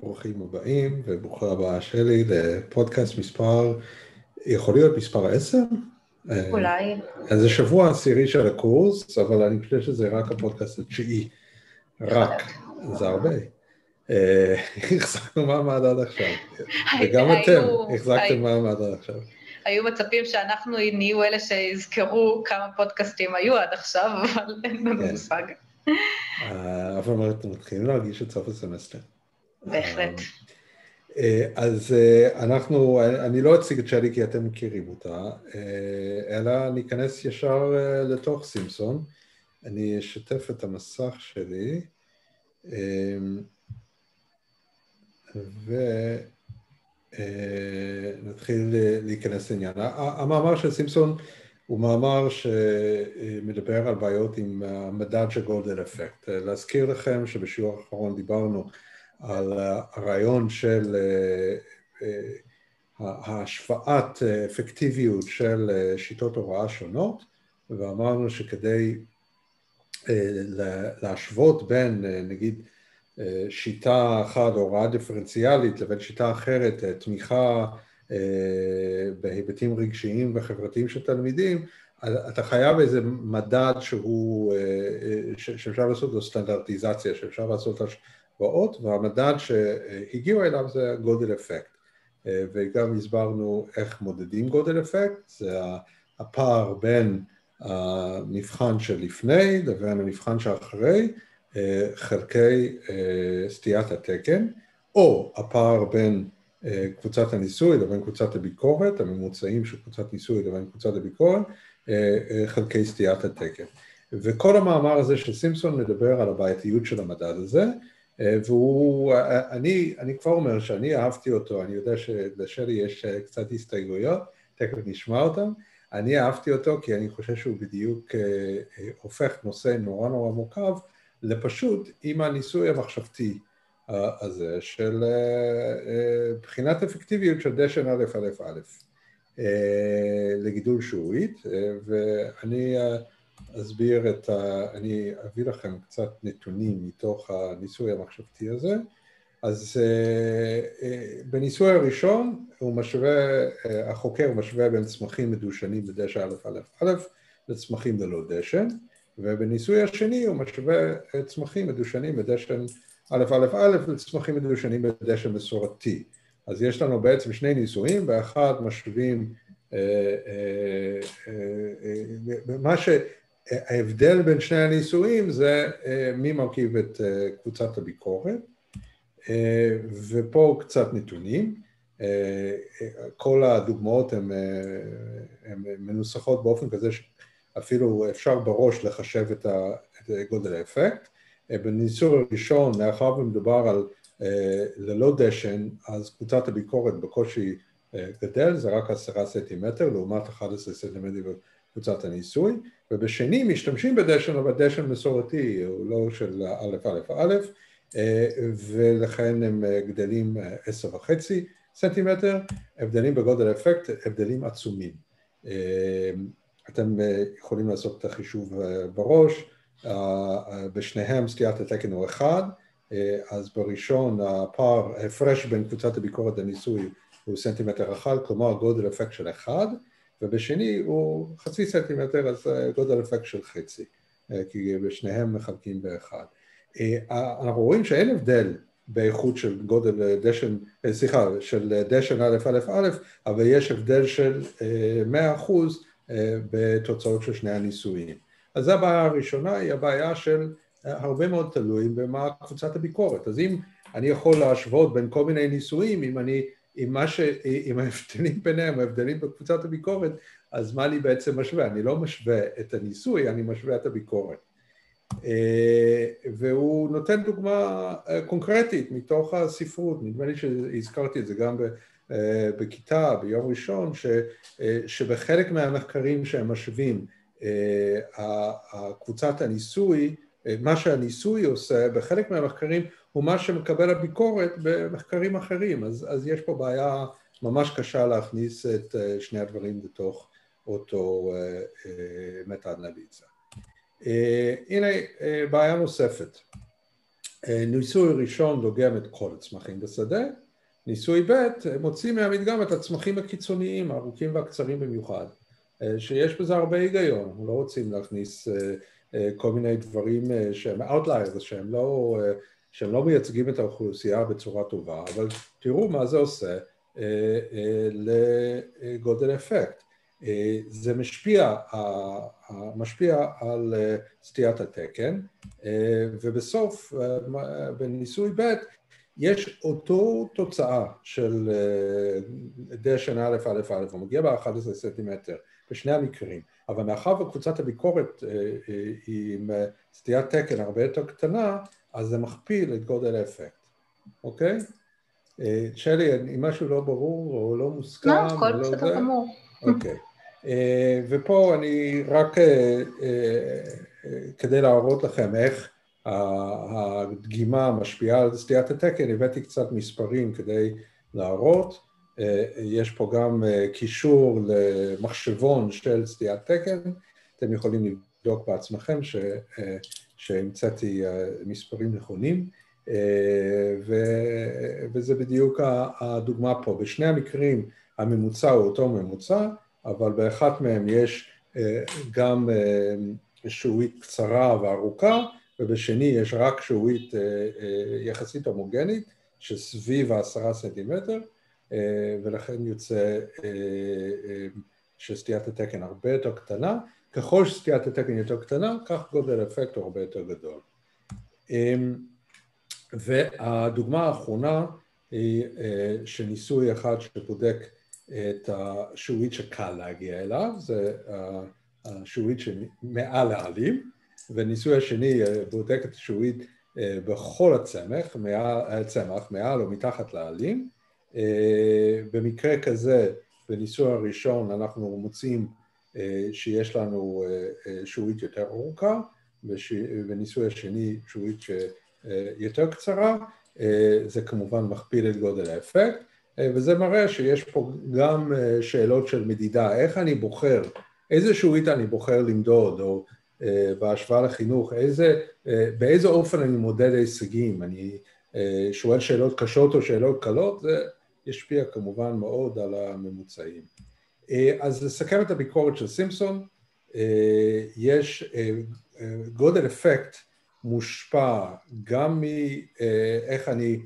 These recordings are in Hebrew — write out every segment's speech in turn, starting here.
ברוכים הבאים וברוכה הבאה שלי לפודקאסט מספר, יכול להיות מספר 10? אולי. אז זה שבוע עשירי של הקורס, אבל אני חושב שזה רק הפודקאסט התשיעי. רק, זה הרבה. החזקנו מעמד עד עכשיו, וגם אתם החזקתם מעמד עד עכשיו. היו מצפים שאנחנו נהיו אלה שיזכרו כמה פודקאסטים היו עד עכשיו, אבל אין לנו מושג. אבל אתם מתחילים להרגיש את סוף הסמסטר. בהחלט. אז אני לא אציג את שלי כי אתם מכירים אותה, אלא ניכנס ישר לתוך סימפסון. אני אשתף את המסך שלי, ונתחיל להיכנס לעניין. המאמר של סימפסון הוא מאמר שמדבר על בעיות עם המדד של גולדן אפקט. להזכיר לכם שבשיעור האחרון דיברנו על הרעיון של ההשוואת אפקטיביות של שיטות הוראה שונות, ואמרנו שכדי להשוות בין, נגיד, שיטה אחת, הוראה דיפרנציאלית, לבין שיטה אחרת, תמיכה בהיבטים רגשיים וחברתיים של תלמידים, אתה חייב איזה מדד שאפשר לעשות לו סטנדרטיזציה, שאפשר לעשות השוואות, והמדד שהגיעו אליו זה גודל אפקט. וגם הסברנו איך מודדים גודל אפקט, זה הפער בין המבחן שלפני לבין המבחן שאחרי, חלקי סטיית התקן, או הפער בין קבוצת הניסוי לבין קבוצת הביקורת, הממוצעים של קבוצת ניסוי לבין קבוצת הביקורת, חלקי סטיית התקן. וכל המאמר הזה של סימפסון מדבר על הבעייתיות של המדד הזה, אני כבר אומר שאני אהבתי אותו, אני יודע שלשלי יש קצת הסתייגויות, תכף נשמע אותם, אני אהבתי אותו כי אני חושב שהוא בדיוק הופך נושא נורא נורא מורכב, לפשוט עם הניסוי המחשבתי הזה של בחינת אפקטיביות של דשן א' א' א' לגידול שיעורית, ואני אני אביא לכם קצת נתונים מתוך הניסוי המחשבתי הזה. אז בניסוי הראשון החוקר משווה בין צמחים מדושנים בדשן א' א' א' לצמחים ללא דשן, ובניסוי השני הוא משווה צמחים מדושנים בדשן א' א' א' לצמחים מדושנים בדשן מסורתי. אז יש לנו בעצם שני ניסויים, באחד משווים ההבדל בין שני הניסויים זה מי מרכיב את קבוצת הביקורת, ופה קצת נתונים. כל הדוגמאות הן מנוסחות באופן כזה שאפילו אפשר בראש לחשב את גודל האפקט. בניסוי הראשון, מאחר ומדובר על ללא דשן, אז קבוצת הביקורת בקושי גדל, זה רק 10 סנטימטר, לעומת 11 סנטימטר בקבוצת הניסוי, ובשני משתמשים בדשן, אבל דשן מסורתי, הוא לא של א' א' א', ולכן הם גדלים 10.5 סנטימטר, הבדלים בגודל אפקט, הבדלים עצומים. אתם יכולים לעשות את החישוב בראש, בשניהם סטיית התקן הוא 1, אז בראשון הפער, ההפרש בין קבוצת הביקורת לניסוי הוא סנטימטר 1, כלומר גודל אפקט של 1, ובשני הוא חצי סנטימטר, אז גודל אפקט של חצי, כי בשניהם מחלקים באחד. אנחנו רואים שאין הבדל באיכות של גודל דשן, של דשן א' א' א', אבל יש הבדל של 100% בתוצאות של שני הניסויים. אז זו הבעיה הראשונה, היא הבעיה של הרבה מאוד תלויים במה קבוצת הביקורת. אז אם אני יכול להשוות בין כל מיני ניסויים, אם ההבדלים ביניהם, ההבדלים בקבוצת הביקורת, אז מה אני בעצם משווה? אני לא משווה את הניסוי, אני משווה את הביקורת. והוא נותן דוגמה קונקרטית מתוך הספרות, נדמה לי שהזכרתי את זה גם בכיתה, ביום ראשון, שבחלק מהמחקרים שהם משווים, קבוצת הניסוי, מה שהניסוי עושה, בחלק מהמחקרים הוא מה שמקבל הביקורת במחקרים אחרים, אז יש פה בעיה ממש קשה להכניס את שני הדברים לתוך אותו מטה אנליזה. הנה בעיה נוספת. ניסוי ראשון דוגם את כל הצמחים בשדה, ניסוי ב' מוציא מהמדגם את הצמחים הקיצוניים, הארוכים והקצרים במיוחד, שיש בזה הרבה היגיון, אנחנו לא רוצים להכניס כל מיני דברים שהם outliers, שהם לא מייצגים את האוכלוסייה בצורה טובה, אבל תראו מה זה עושה לגודל אפקט. זה משפיע על סטיית התקן, ובסוף, בניסוי ב' יש אותו תוצאה של דשן א', הוא מגיע ב-11 סנטימטר בשני המקרים, אבל מאחר וקבוצת הביקורת היא עם סטיית תקן הרבה יותר קטנה, אז זה מכפיל את גודל האפקט, אוקיי? שלי, אם משהו לא ברור או לא מוסכם, לא, הכל בסדר גמור. אוקיי. ופה אני רק כדי להראות לכם איך הדגימה משפיעה על סטיית התקן, הבאתי קצת מספרים כדי להראות. יש פה גם קישור למחשבון של סטיית תקן, אתם יכולים לבדוק בעצמכם שהמצאתי מספרים נכונים, וזה בדיוק הדוגמה פה. בשני המקרים הממוצע הוא אותו ממוצע, אבל באחת מהם יש גם שעועית קצרה וארוכה, ובשני יש רק שעועית יחסית הומוגנית, שסביב 10 סנטימטר, ולכן יוצא שסטיית התקן הרבה יותר קטנה. ככל שסטיית התקן יותר קטנה, כך גודל האפקט הוא הרבה יותר גדול. והדוגמה האחרונה היא שניסוי אחד שבודק את השעועית שקל להגיע אליו, זה השעועית שמעל העלים, וניסוי השני בודק את השעועית בכל הצמח, מעל או מתחת לעלים. במקרה כזה, בניסוי הראשון אנחנו מוצאים שיש לנו שעועית יותר ארוכה, בניסוי השני שעועית יותר קצרה, זה כמובן מכפיל את גודל האפקט, וזה מראה שיש פה גם שאלות של מדידה, איך אני בוחר, איזה שעועית אני בוחר למדוד, או בהשוואה לחינוך, באיזה אופן אני מודד הישגים, אני שואל שאלות קשות או שאלות קלות, זה ישפיע כמובן מאוד על הממוצעים. אז לסכם את הביקורת של סימפסון, יש גודל אפקט מושפע גם מאיך אני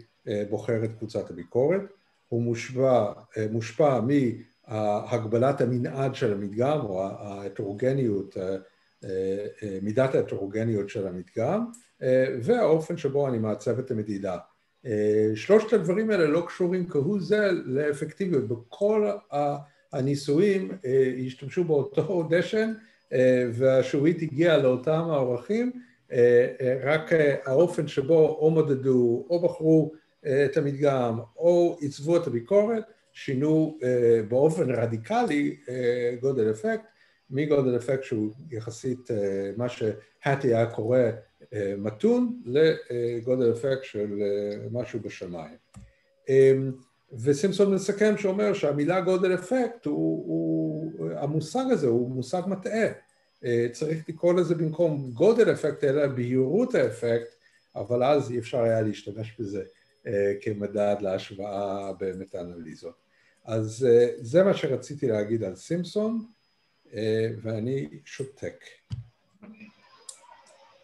בוחר את קבוצת הביקורת, הוא מושפע מהגבלת המנעד של המדגם, או ההטרוגניות, מידת ההטרוגניות של המדגם, והאופן שבו אני מעצב את המדידה. שלושת הדברים האלה לא קשורים כהוא זה לאפקטיביות. בכל הניסויים השתמשו באותו דשן, והשעועית הגיעה לאותם האורכים, רק האופן שבו או מודדו או בחרו את המדגם או עיצבו את הביקורת, שינו באופן רדיקלי גודל אפקט, מגודל אפקט שהוא יחסית מה שהטי היה קורא מתון, לגודל אפקט של משהו בשמיים. וסימפסון מסכם שאומר שהמילה גודל אפקט, המושג הזה הוא מושג מטעה. צריך לקרוא לזה במקום גודל אפקט, אלא בהירות האפקט, אבל אז אי אפשר היה להשתמש בזה כמדד להשוואה במטה-אנליזות. אז זה מה שרציתי להגיד על סימפסון, ואני שותק.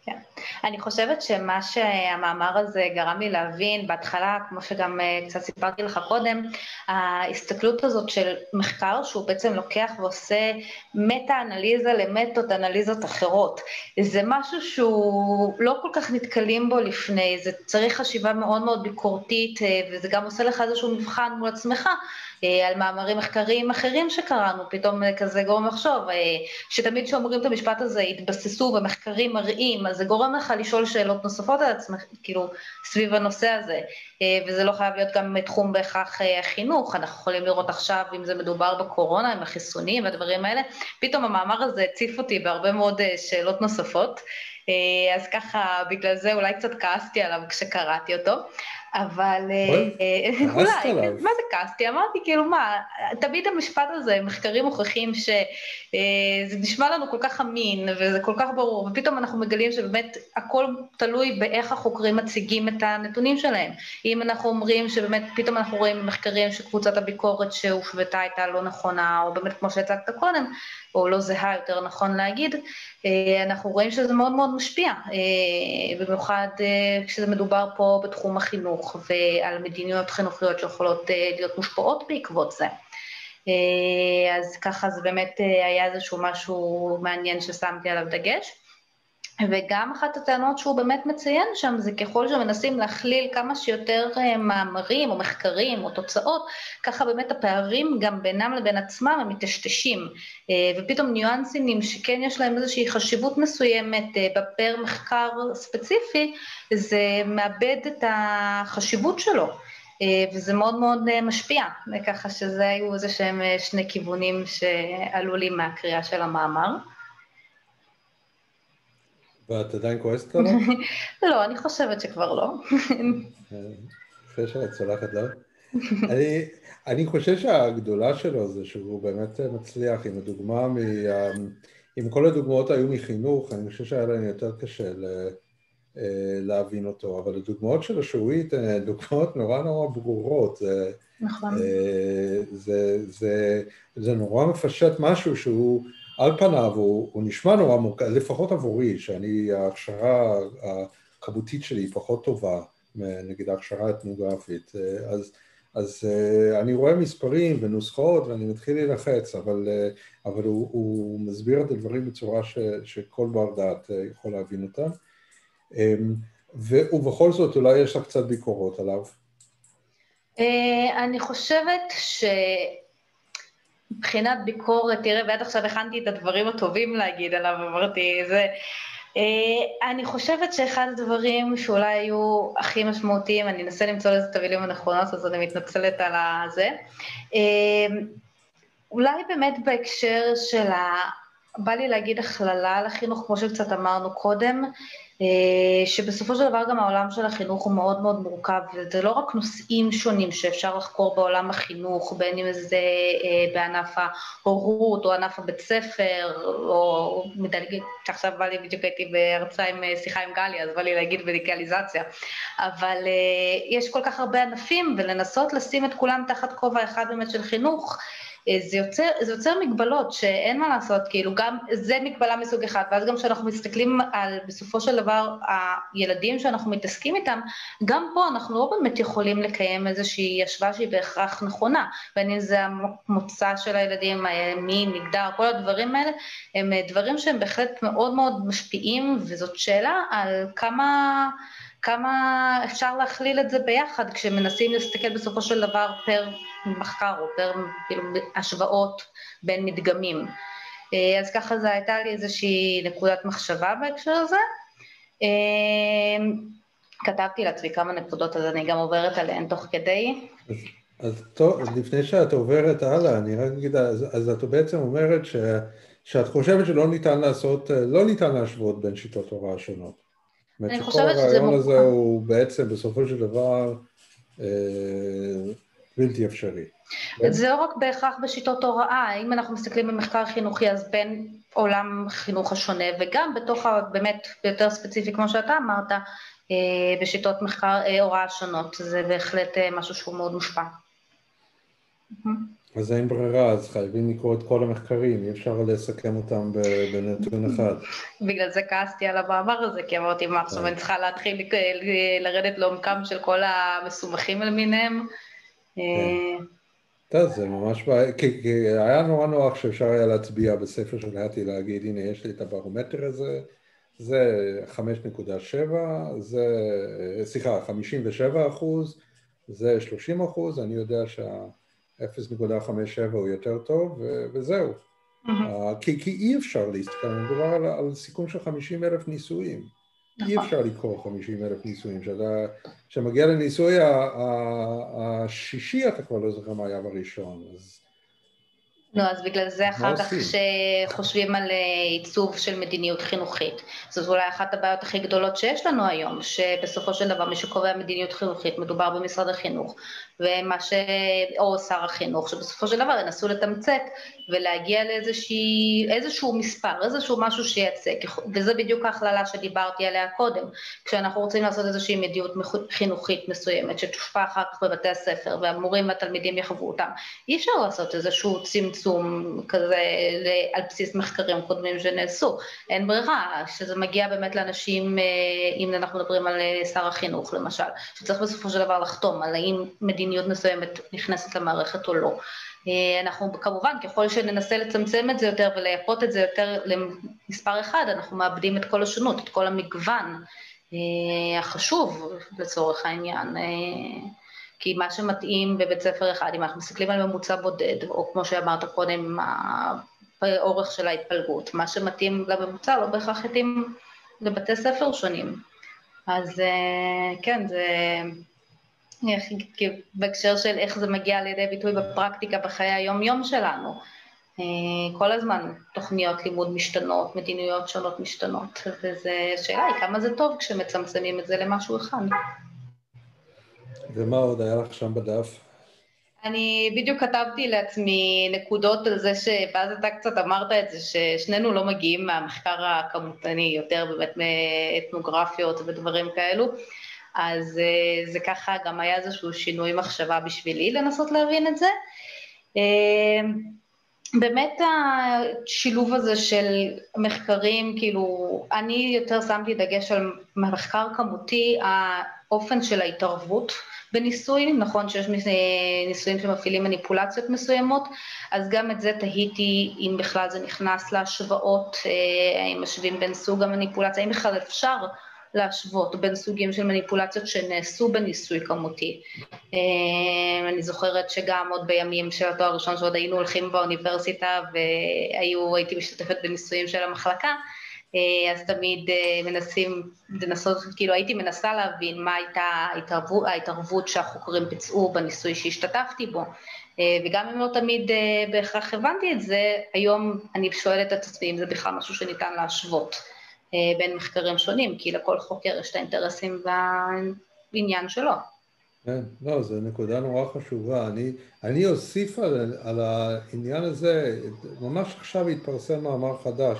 כן. אני חושבת שמה שהמאמר הזה גרם לי להבין בהתחלה, כמו שגם קצת סיפרתי לך קודם, ההסתכלות הזאת של מחקר שהוא בעצם לוקח ועושה מטה-אנליזה למטות-אנליזות אחרות. זה משהו שהוא לא כל כך נתקלים בו לפני, זה צריך חשיבה מאוד מאוד ביקורתית, וזה גם עושה לך איזשהו מבחן מול עצמך, על מאמרים מחקריים אחרים שקראנו, פתאום כזה גורם לחשוב, שתמיד שאומרים את המשפט הזה, התבססו במחקרים מראים, אז זה גורם לך לשאול שאלות נוספות על עצמך, כאילו, סביב הנושא הזה, וזה לא חייב להיות גם תחום בהכרח החינוך, אנחנו יכולים לראות עכשיו, אם זה מדובר בקורונה, עם החיסונים והדברים האלה, פתאום המאמר הזה הציף אותי בהרבה מאוד שאלות נוספות, אז ככה, בגלל זה אולי קצת כעסתי עליו כשקראתי אותו, אבל כעסת אולי, עליו. מה זה כעסתי? אמרתי כאילו מה, תמיד המשפט הזה, מחקרים מוכיחים שזה נשמע לנו כל כך אמין וזה כל כך ברור, ופתאום אנחנו מגלים שבאמת הכל תלוי באיך החוקרים מציגים את הנתונים שלהם. אם אנחנו אומרים שבאמת פתאום אנחנו רואים במחקרים שקבוצת הביקורת שהושוותה הייתה לא נכונה, או באמת כמו שהצגת קודם, או לא זהה יותר נכון להגיד, אנחנו רואים שזה מאוד מאוד משפיע, במיוחד כשזה מדובר פה בתחום החינוך ועל מדיניות חינוכיות שיכולות להיות מושפעות בעקבות זה. אז ככה זה באמת היה איזשהו משהו מעניין ששמתי עליו דגש. וגם אחת הטענות שהוא באמת מציין שם, זה ככל שמנסים להכליל כמה שיותר מאמרים או מחקרים או תוצאות, ככה באמת הפערים גם בינם לבין עצמם הם מטשטשים, ופתאום ניואנסים שכן יש להם איזושהי חשיבות מסוימת בפר מחקר ספציפי, זה מאבד את החשיבות שלו, וזה מאוד מאוד משפיע, וככה שזה היו איזה שהם שני כיוונים שעלו לי מהקריאה של המאמר. ואת עדיין כועסת עליו? לא, אני חושבת שכבר לא. אחרי שאת צולחת לו. אני חושב שהגדולה שלו זה שהוא באמת מצליח, עם הדוגמה, אם כל הדוגמאות היו מחינוך, אני חושב שהיה להם יותר קשה להבין אותו, אבל הדוגמאות שלו שהוא ייתן, דוגמאות נורא נורא ברורות, נכון. זה נורא מפשט משהו שהוא על פניו, הוא נשמע נורא מורכב, לפחות עבורי, שאני ההכשרה הכמותית שלי פחות טובה, נגיד ההכשרה האתנוגרפית, אז אני רואה מספרים ונוסחאות ואני מתחיל להילחץ, אבל הוא מסביר את הדברים בצורה שכל בר דעת יכול להבין אותם, ובכל זאת אולי יש לך קצת ביקורות עליו. אני חושבת מבחינת ביקורת, תראה, ועד עכשיו הכנתי את הדברים הטובים להגיד עליו, אמרתי, אני חושבת שאחד הדברים שאולי היו הכי משמעותיים, אני אנסה למצוא לזה את המילים הנכונות, אז אני מתנצלת על זה, אולי באמת בהקשר של בא לי להגיד הכללה על החינוך, כמו שקצת אמרנו קודם, שבסופו של דבר גם העולם של החינוך הוא מאוד מאוד מורכב, וזה לא רק נושאים שונים שאפשר לחקור בעולם החינוך, בין אם זה בענף ההורות או ענף הבית ספר, או מדלגים, שעכשיו בא לי בדיוק הייתי בהרצאה עם שיחה עם גלי, אז בא לי להגיד בדיגיטליזציה, אבל יש כל כך הרבה ענפים, ולנסות לשים את כולם תחת כובע אחד באמת של חינוך, זה יוצר מגבלות שאין מה לעשות, כאילו גם זה מגבלה מסוג אחד, ואז גם כשאנחנו מסתכלים על בסופו של דבר הילדים שאנחנו מתעסקים איתם, גם פה אנחנו לא באמת יכולים לקיים איזושהי השוואה שהיא בהכרח נכונה, בין אם זה המוצא של הילדים, מין, מגדר, כל הדברים האלה, הם דברים שהם בהחלט מאוד מאוד משפיעים, וזאת שאלה על כמה אפשר להכליל את זה ביחד, כשמנסים להסתכל בסופו של דבר פר מחקר, או פר כאילו, השוואות בין מדגמים. אז ככה זה הייתה לי איזושהי נקודת מחשבה בהקשר הזה. כתבתי לעצמי כמה נקודות, אז אני גם עוברת עליהן תוך כדי. אז טוב, לפני שאת עוברת הלאה, אני רק אגיד, אז את בעצם אומרת שאת חושבת שלא ניתן לא ניתן להשוות בין שיטות הוראה שונות. אני שכל חושבת שזה הרעיון הזה מורכב. הוא בעצם בסופו של דבר בלתי אפשרי. זה לא רק בהכרח בשיטות הוראה, אם אנחנו מסתכלים במחקר חינוכי, אז בין עולם חינוך השונה, וגם בתוך באמת יותר ספציפי, כמו שאתה אמרת, בשיטות מחקר הוראה שונות, זה בהחלט משהו שהוא מאוד מושפע. אז אין ברירה, אז חייבים לקרוא את כל המחקרים, אי אפשר לסכם אותם בנתון אחד. בגלל זה כעסתי על המאמר הזה, כי אמרתי, מה עכשיו אני צריכה להתחיל לרדת לעומקם של כל המסומכים למיניהם. טוב, זה ממש בעיה, כי היה נורא נוח שאפשר היה להצביע בספר שלהתי להגיד, הנה יש לי את הברומטר הזה, זה 5.7, זה, סליחה, 57%, זה 30%, אני יודע שה-0.57 הוא יותר טוב, וזהו. כי אי אפשר להסתכל, אני מדבר על סיכום של 50,000 ניסויים. אי אפשר לקרוא 50,000 ניסויים, כשמגיע לניסוי השישי אתה כבר לא זוכר מה היה בראשון, נו, אז בגלל זה אחר כך שחושבים על עיצוב של מדיניות חינוכית. זאת אולי אחת הבעיות הכי גדולות שיש לנו היום, שבסופו של דבר מי שקובע מדיניות חינוכית מדובר במשרד החינוך, או שר החינוך, שבסופו של דבר ינסו לתמצת ולהגיע לאיזשהו מספר, איזשהו משהו שייצג, וזה בדיוק ההכללה שדיברתי עליה קודם, כשאנחנו רוצים לעשות איזושהי מדיניות חינוכית מסוימת, שתושפע אחר כך בבתי הספר, והמורים והתלמידים יחוו אותם. אי אפשר לעשות איזשהו צמצום כזה על בסיס מחקרים קודמים שנעשו. אין ברירה, שזה מגיע באמת לאנשים, אם אנחנו מדברים על שר החינוך למשל, שצריך בסופו של דבר לחתום על האם מדיניות מסוימת נכנסת למערכת או לא. אנחנו כמובן, ככל שננסה לצמצם את זה יותר ולייפות את זה יותר למספר אחד, אנחנו מאבדים את כל השונות, את כל המגוון החשוב לצורך העניין. כי מה שמתאים בבית ספר אחד, אם אנחנו מסתכלים על ממוצע בודד, או כמו שאמרת קודם, האורך של ההתפלגות, מה שמתאים לממוצע לא בהכרח מתאים לבתי ספר שונים. אז כן, זה בהקשר של איך זה מגיע לידי ביטוי בפרקטיקה בחיי היום-יום שלנו. כל הזמן תוכניות לימוד משתנות, מדיניות שונות משתנות, וזה שאלה היא כמה זה טוב כשמצמצמים את זה למשהו אחד. ומה עוד היה לך שם בדף? אני בדיוק כתבתי לעצמי נקודות על זה, ואז אתה קצת אמרת את זה, ששנינו לא מגיעים מהמחקר הכמותני, יותר באמת מאתנוגרפיות ודברים כאלו, אז זה ככה גם היה איזשהו שינוי מחשבה בשבילי לנסות להבין את זה. באמת השילוב הזה של מחקרים, כאילו, אני יותר שמתי דגש על מחקר כמותי, האופן של ההתערבות בניסוי, נכון שיש ניסויים שמפעילים מניפולציות מסוימות, אז גם את זה תהיתי אם בכלל זה נכנס להשוואות, האם משווים בין סוג המניפולציה, האם בכלל אפשר להשוות בין סוגים של מניפולציות שנעשו בניסוי כמותי. אני זוכרת שגם עוד בימים של התואר הראשון שעוד היינו הולכים באוניברסיטה והייתי משתתפת בניסויים של המחלקה, אז תמיד כאילו הייתי מנסה להבין מה הייתה ההתערבות שהחוקרים ביצעו בניסוי שהשתתפתי בו, וגם אם לא תמיד בהכרח הבנתי את זה, היום אני שואלת את עצמי אם זה בכלל משהו שניתן להשוות בין מחקרים שונים, כי לכל חוקר יש את האינטרסים בעניין שלו. כן, לא, זו נקודה נורא חשובה. אני אוסיף על העניין הזה, ממש עכשיו התפרסם מאמר חדש,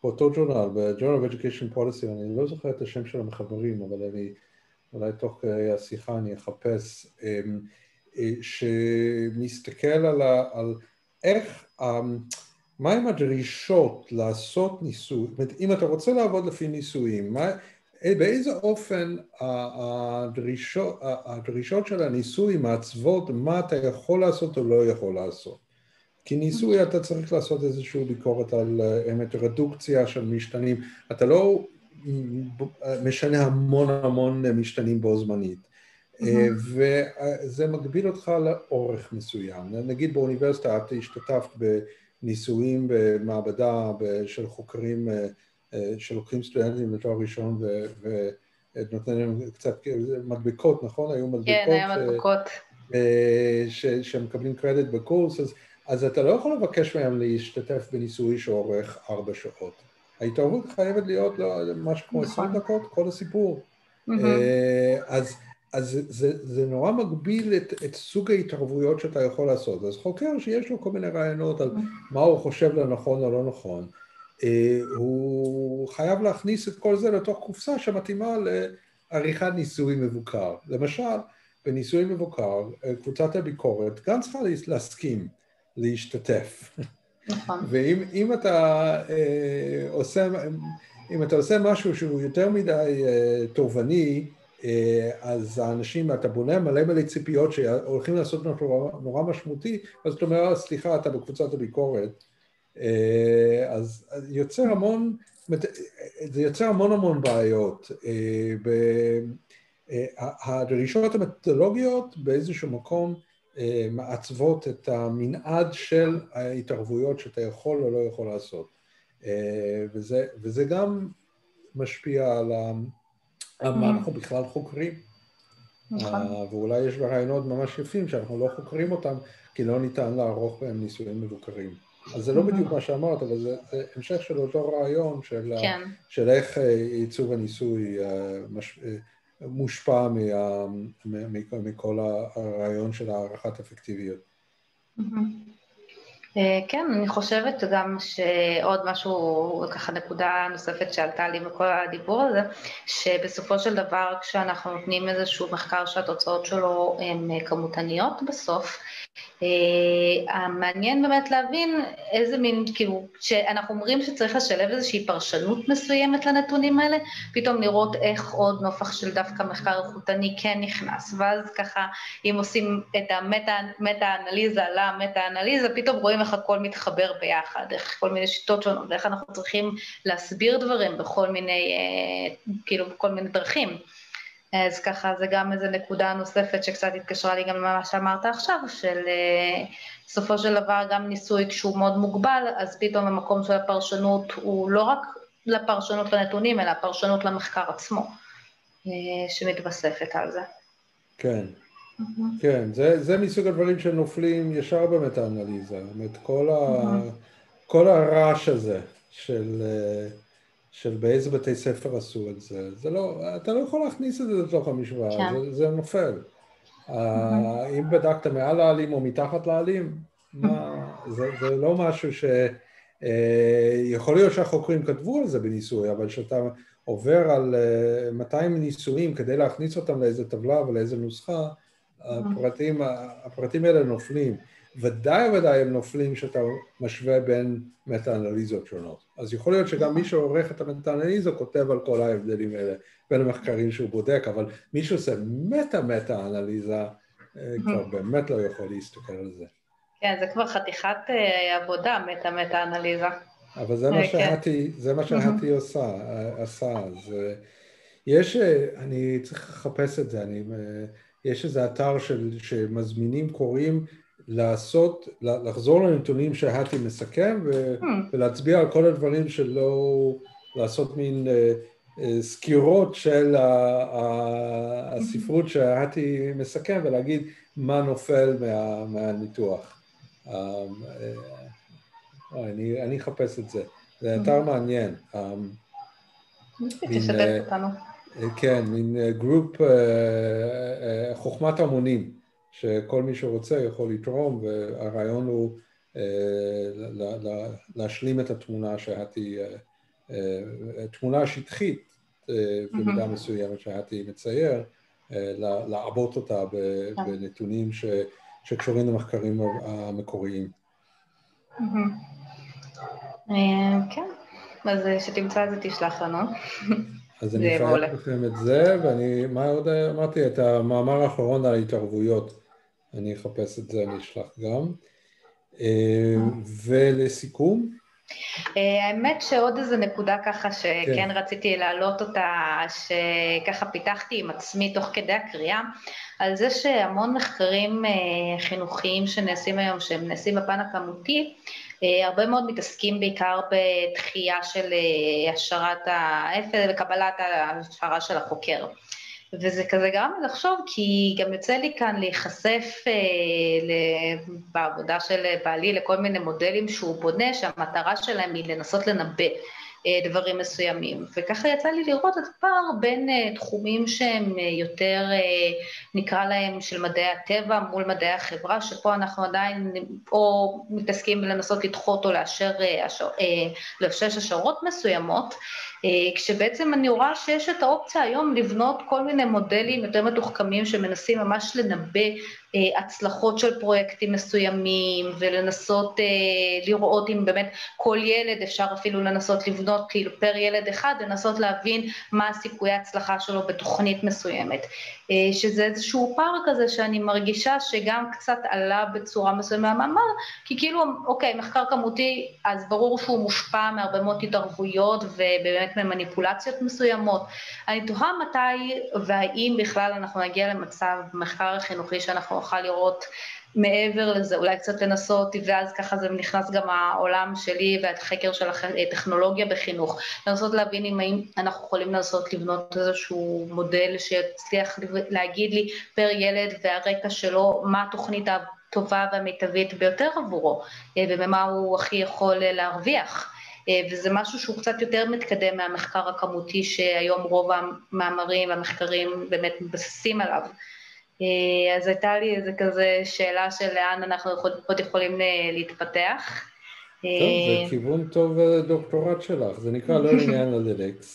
באותו ג'ורנל, ב-Journal of Education Policy, אני לא זוכר את השם של המחברים, אבל אולי תוך השיחה אני אחפש, שמסתכל על איך, מהם הדרישות לעשות ניסוי, אם אתה רוצה לעבוד לפי ניסויים, באיזה אופן הדרישות של הניסוי מעצבות מה אתה יכול לעשות או לא יכול לעשות. כי ניסוי אתה צריך לעשות איזושהי ביקורת על רדוקציה של משתנים, אתה לא משנה המון משתנים בו זמנית, וזה מגביל אותך לאורך מסוים. נגיד באוניברסיטה את השתתפת בניסויים במעבדה של חוקרים שלוקחים סטודנטים לתואר ראשון ונותנים להם קצת מדבקות, נכון? היו מדבקות. כן, היו מדבקות. שמקבלים קרדיט בקורס, אז אתה לא יכול לבקש מהם להשתתף בניסוי שאורך 4 שעות. ההתערבות חייבת להיות משהו כמו 20 דקות, כל הסיפור. אז זה נורא מגביל את סוג ההתערבויות שאתה יכול לעשות. אז חוקר שיש לו כל מיני רעיונות על מה הוא חושב לנכון או לא נכון, הוא חייב להכניס את כל זה לתוך קופסה שמתאימה לעריכת ניסוי מבוקר. למשל, בניסוי מבוקר, קבוצת הביקורת גם צריכה להסכים להשתתף. נכון. ואם אתה עושה משהו שהוא יותר מדי תובעני, אז האנשים, אתה בונה מלא ציפיות שהולכים לעשות נורא משמעותי, אז אתה אומר, סליחה, אתה בקבוצת הביקורת, אז זה יוצר המון בעיות. הדרישות המתודולוגיות באיזשהו מקום מעצבות את המנעד של ההתערבויות שאתה יכול או לא יכול לעשות. וזה גם משפיע על מה אנחנו בכלל חוקרים. נכון. ואולי יש רעיונות ממש יפים שאנחנו לא חוקרים אותם, כי לא ניתן לערוך בהם ניסויים מבוקרים. אז זה לא בדיוק מה שאמרת, אבל זה המשך של אותו רעיון כן. של איך עיצוב הניסוי מושפע מכל הרעיון של הערכת אפקטיביות. כן, אני חושבת גם שעוד משהו, ככה נקודה נוספת שעלתה לי בכל הדיבור הזה, שבסופו של דבר כשאנחנו נותנים איזשהו מחקר שהתוצאות שלו הן כמותניות בסוף, המעניין באמת להבין איזה מין, כאילו, שאנחנו אומרים שצריך לשלב איזושהי פרשנות מסוימת לנתונים האלה, פתאום לראות איך עוד נופח של דווקא מחקר איכותני כן נכנס, ואז ככה, אם עושים את המטה-אנליזה למטה-אנליזה, פתאום רואים איך הכל מתחבר ביחד, איך כל מיני שיטות שונות, ואיך אנחנו צריכים להסביר דברים בכל מיני, כאילו, בכל מיני דרכים. אז ככה זה גם איזו נקודה נוספת שקצת התקשרה לי גם למה שאמרת עכשיו, של בסופו של דבר גם ניסוי כשהוא מאוד מוגבל, אז פתאום המקום של הפרשנות הוא לא רק לפרשנות לנתונים, אלא הפרשנות למחקר עצמו, שמתווספת על זה. כן, כן, זה מסוג הדברים שנופלים ישר במטה-אנליזה, זאת אומרת, כל הרעש הזה של באיזה בתי ספר עשו את זה, אתה לא יכול להכניס את זה לתוך המשוואה, כן. זה נופל. אם בדקת מעל העלים או מתחת לעלים, זה לא משהו יכול להיות שהחוקרים כתבו על זה בניסוי, אבל שאתה עובר על 200 ניסויים כדי להכניס אותם לאיזה טבלה ולאיזה נוסחה, הפרטים האלה נופלים. ודאי הם נופלים שאתה משווה בין מטה-אנליזות שונות. אז יכול להיות שגם מי שעורך את המטה-אנליזה כותב על כל ההבדלים האלה בין המחקרים שהוא בודק, אבל מי שעושה מטה-אנליזה כבר באמת לא יכול להסתכל על זה. כן, זה כבר חתיכת עבודה, מטה-אנליזה. אבל זה מה שהתי עשה. אז אני צריך לחפש את זה, יש איזה אתר שמזמינים קוראים לחזור לנתונים שהתי מסכם ולהצביע על כל הדברים שלא, לעשות מין סקירות של הספרות שהתי מסכם ולהגיד מה נופל מהניתוח. אני אחפש את זה, זה אתר מעניין. תשתף אותנו. כן, מין גרופ חוכמת המונים, שכל מי שרוצה יכול לתרום, והרעיון הוא להשלים את התמונה שהתי, תמונה שטחית במידה מסוימת שהתי מצייר, לעבות אותה בנתונים שקשורים למחקרים המקוריים. כן, אז שתמצא את זה תשלח לנו. אז אני אפרט לכם את זה, מה עוד אמרתי? את המאמר האחרון על ההתערבויות, אני אחפש את זה, אני אשלח גם. ולסיכום? האמת שעוד איזו נקודה ככה שכן רציתי להעלות אותה, שככה פיתחתי עם עצמי תוך כדי הקריאה, על זה שהמון מחקרים חינוכיים שנעשים היום, שהם נעשים בפן הכמותי, הרבה מאוד מתעסקים בעיקר בתחייה של השערת האפל וקבלת ההשערה של החוקר. וזה כזה גרם לי לחשוב, כי גם יוצא לי כאן להיחשף בעבודה של בעלי לכל מיני מודלים שהוא בונה, שהמטרה שלהם היא לנסות לנבא דברים מסוימים, וככה יצא לי לראות את הפער בין תחומים שהם יותר, נקרא להם, של מדעי הטבע מול מדעי החברה, שפה אנחנו עדיין או מתעסקים לנסות לדחות או לאפשש השערות מסוימות, כשבעצם אני רואה שיש את האופציה היום לבנות כל מיני מודלים יותר מתוחכמים שמנסים ממש לנבא הצלחות של פרויקטים מסוימים, ולנסות לראות אם באמת כל ילד אפשר אפילו לנסות לבנות כאילו פר ילד אחד, לנסות להבין מה הסיכויי ההצלחה שלו בתוכנית מסוימת, שזה איזשהו פער כזה שאני מרגישה שגם קצת עלה בצורה מסוימת מהמאמר, כי כאילו אוקיי, מחקר כמותי, אז ברור שהוא מושפע מהרבה מאוד התערבויות ובאמת ממניפולציות מסוימות. אני תוהה מתי והאם בכלל אנחנו נגיע למצב במחקר החינוכי שאנחנו נוכל לראות מעבר לזה, אולי קצת לנסות אותי, ואז ככה זה נכנס גם העולם שלי והחקר של הטכנולוגיה בחינוך, לנסות להבין אם אנחנו יכולים לנסות לבנות איזשהו מודל שיצליח להגיד לי פר ילד והרקע שלו, מה התוכנית הטובה והמיטבית ביותר עבורו, ובמה הוא הכי יכול להרוויח. וזה משהו שהוא קצת יותר מתקדם מהמחקר הכמותי שהיום רוב המאמרים והמחקרים באמת מתבססים עליו. אז הייתה לי איזה כזה שאלה של לאן אנחנו עוד יכולים להתפתח. טוב, זה כיוון טוב לדוקטורט שלך, זה נקרא Learning Analytics,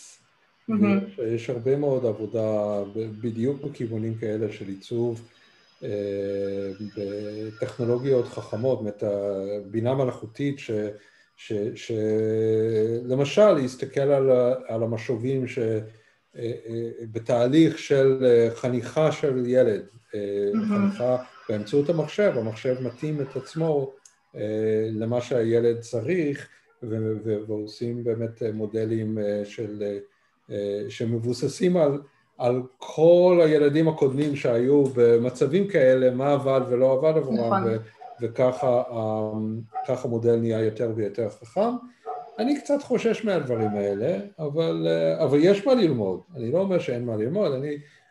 ויש הרבה מאוד עבודה בדיוק בכיוונים כאלה של עיצוב בטכנולוגיות חכמות, בינה מלאכותית שלמשל להסתכל על המשובים בתהליך של חניכה של ילד, חניכה באמצעות המחשב, המחשב מתאים את עצמו למה שהילד צריך, ועושים באמת מודלים שמבוססים על כל הילדים הקודמים שהיו במצבים כאלה, מה עבד ולא עבד עבורם, וככה מודל נהיה יותר ויותר חכם. אני קצת חושש מהדברים האלה, אבל יש מה ללמוד. אני לא אומר שאין מה ללמוד,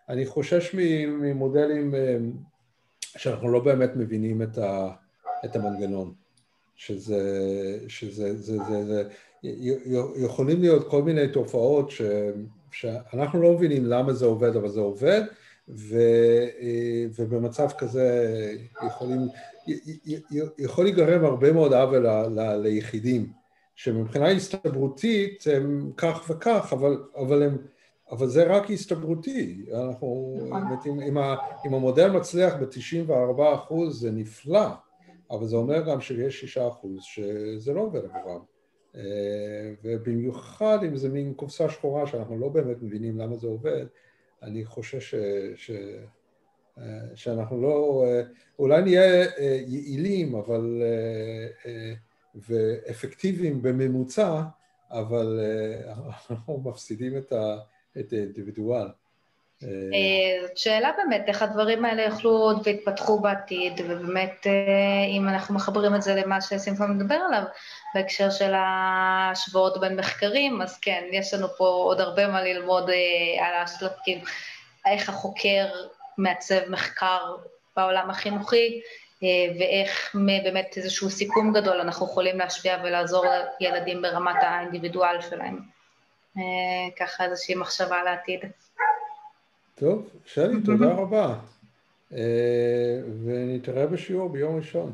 אני חושש ממודלים שאנחנו לא באמת מבינים את המנגנון, יכולים להיות כל מיני תופעות שאנחנו לא מבינים למה זה עובד, אבל זה עובד, ובמצב כזה יכול להיגרם הרבה מאוד עוול ליחידים, שמבחינה הסתברותית הם כך וכך, אבל זה רק הסתברותי. אם המודל מצליח ב-94% זה נפלא, אבל זה אומר גם שיש 6% שזה לא עובד עבורם. ובמיוחד אם זה מין קופסה שחורה שאנחנו לא באמת מבינים למה זה עובד, אני חושש שאנחנו לא, אולי נהיה יעילים ואפקטיביים בממוצע, אבל אנחנו מפסידים את האינדיבידואל. זאת שאלה באמת, איך הדברים האלה יוכלו עוד והתפתחו בעתיד, ובאמת אם אנחנו מחברים את זה למה שסימפון מדבר עליו, בהקשר של ההשוואות בין מחקרים, אז כן, יש לנו פה עוד הרבה מה ללמוד על ההשלטים, איך החוקר מעצב מחקר בעולם החינוכי, ואיך באמת איזשהו סיכום גדול אנחנו יכולים להשפיע ולעזור לילדים ברמת האינדיבידואל שלהם. ככה איזושהי מחשבה לעתיד. טוב, שלי, תודה רבה. ונתראה בשיעור ביום ראשון.